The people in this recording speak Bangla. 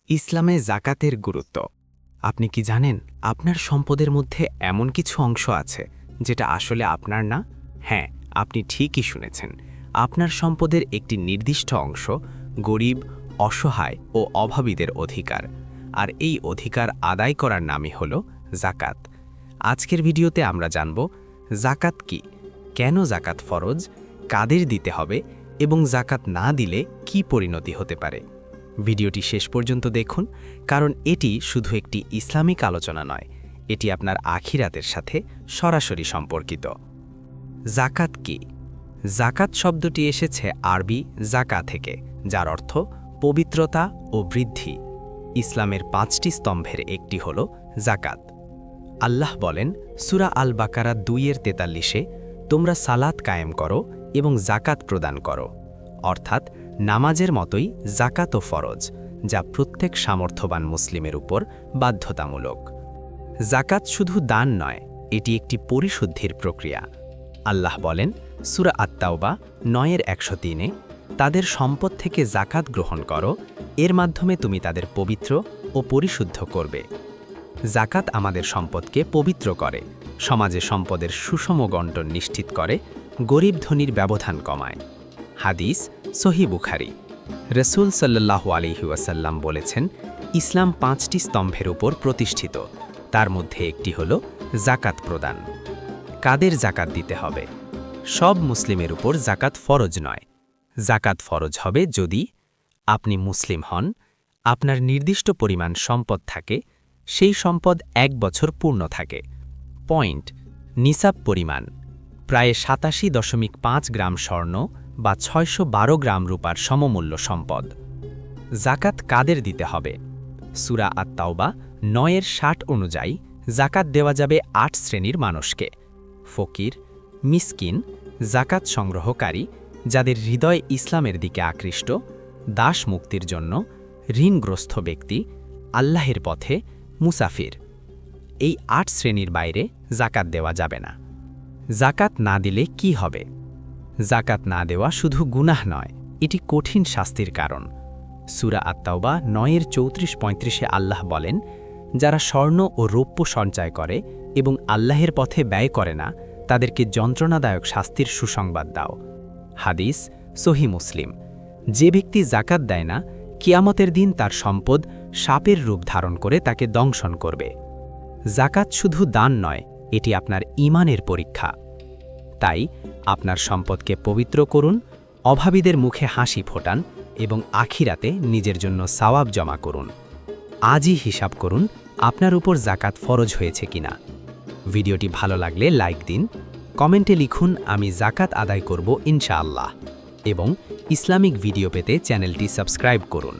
ইসলামে জাকাতের গুরুত্ব। আপনি কি জানেন আপনার সম্পদের মধ্যে এমন কিছু অংশ আছে যেটা আসলে আপনার না? হ্যাঁ, আপনি ঠিকই শুনেছেন। আপনার সম্পদের একটি নির্দিষ্ট অংশ গরিব, অসহায় ও অভাবীদের অধিকার। আর এই অধিকার আদায় করার নামই হল জাকাত। আজকের ভিডিওতে আমরা জানব জাকাত কি, কেন জাকাত ফরজ, কাদের দিতে হবে এবং জাকাত না দিলে কি পরিণতি হতে পারে। ভিডিওটি শেষ পর্যন্ত দেখুন, কারণ এটি শুধু একটি ইসলামিক আলোচনা নয়, এটি আপনার আখিরাতের সাথে সরাসরি সম্পর্কিত। জাকাত কি? জাকাত শব্দটি এসেছে আরবি জাকা থেকে, যার অর্থ পবিত্রতা ও বৃদ্ধি। ইসলামের 5টি স্তম্ভের একটি হল জাকাত। আল্লাহ বলেন সূরা আল বাকারা 2:43, তোমরা সালাত কায়েম করো এবং জাকাত প্রদান করো। অর্থাৎ নামাজের মতোই জাকাতও ফরজ, যা প্রত্যেক সামর্থ্যবান মুসলিমের উপর বাধ্যতামূলক। জাকাত শুধু দান নয়, এটি একটি পরিশুদ্ধির প্রক্রিয়া। আল্লাহ বলেন সূরা আত-তাওবা 9:103, তাদের সম্পদ থেকে জাকাত গ্রহণ করো, এর মাধ্যমে তুমি তাদের পবিত্র ও পরিশুদ্ধ করবে। জাকাত আমাদের সম্পদকে পবিত্র করে, সমাজে সম্পদের সুষম বণ্টন নিশ্চিত করে, গরিব ধনীর ব্যবধান কমায়। হাদিস সহিহ বুখারী। রাসূল সাল্লাল্লাহু আলাইহি ওয়াসাল্লাম বলেছেন, ইসলাম 5টি স্তম্ভের উপর প্রতিষ্ঠিত, তার মধ্যে একটি হল জাকাত প্রদান। কাদের জাকাত দিতে হবে? সব মুসলিমের উপর জাকাত ফরজ নয়। জাকাত ফরজ হবে যদি আপনি মুসলিম হন, আপনার নির্দিষ্ট পরিমাণ সম্পদ থাকে, সেই সম্পদ 1 বছর পূর্ণ থাকে। পয়েন্ট: নিসাব পরিমাণ প্রায় 87.5 গ্রাম স্বর্ণ বা 612 গ্রাম রূপার সমমূল্য সম্পদ। জাকাত কাদের দিতে হবে? সূরা আত-তাওবা 9:60 অনুযায়ী জাকাত দেওয়া যাবে 8 শ্রেণীর মানুষকে: ফকির, মিসকিন, জাকাত সংগ্রহকারী, যাদের হৃদয় ইসলামের দিকে আকৃষ্ট, দাস মুক্তির জন্য, ঋণগ্রস্ত ব্যক্তি, আল্লাহের পথে, মুসাফির। এই 8 শ্রেণীর বাইরে জাকাত দেওয়া যাবে না। জাকাত না দিলে কি হবে? জাকাত না দেওয়া শুধু গুনাহ নয়, এটি কঠিন শাস্তির কারণ। সূরা আত-তাওবা 9:34-35 আল্লাহ বলেন, যারা স্বর্ণ ও রৌপ্য সঞ্চয় করে এবং আল্লাহের পথে ব্যয় করে না, তাদেরকে যন্ত্রণাদায়ক শাস্তির সুসংবাদ দাও। হাদিস সহিহ মুসলিম। যে ব্যক্তি জাকাত দেয় না, কিয়ামতের দিন তার সম্পদ সাপের রূপ ধারণ করে তাকে দংশন করবে। জাকাত শুধু দান নয়, এটি আপনার ঈমানের পরীক্ষা। তাই আপনার সম্পদকে পবিত্র করুন, অভাবীদের মুখে হাসি ফোটান এবং আখিরাতে নিজের জন্য সওয়াব জমা করুন। আজই হিসাব করুন আপনার উপর জাকাত ফরজ হয়েছে কিনা। ভিডিওটি ভালো লাগলে লাইক দিন, কমেন্টে লিখুন আমি জাকাত আদায় করব ইনশাআল্লাহ, এবং ইসলামিক ভিডিও পেতে চ্যানেলটি সাবস্ক্রাইব করুন।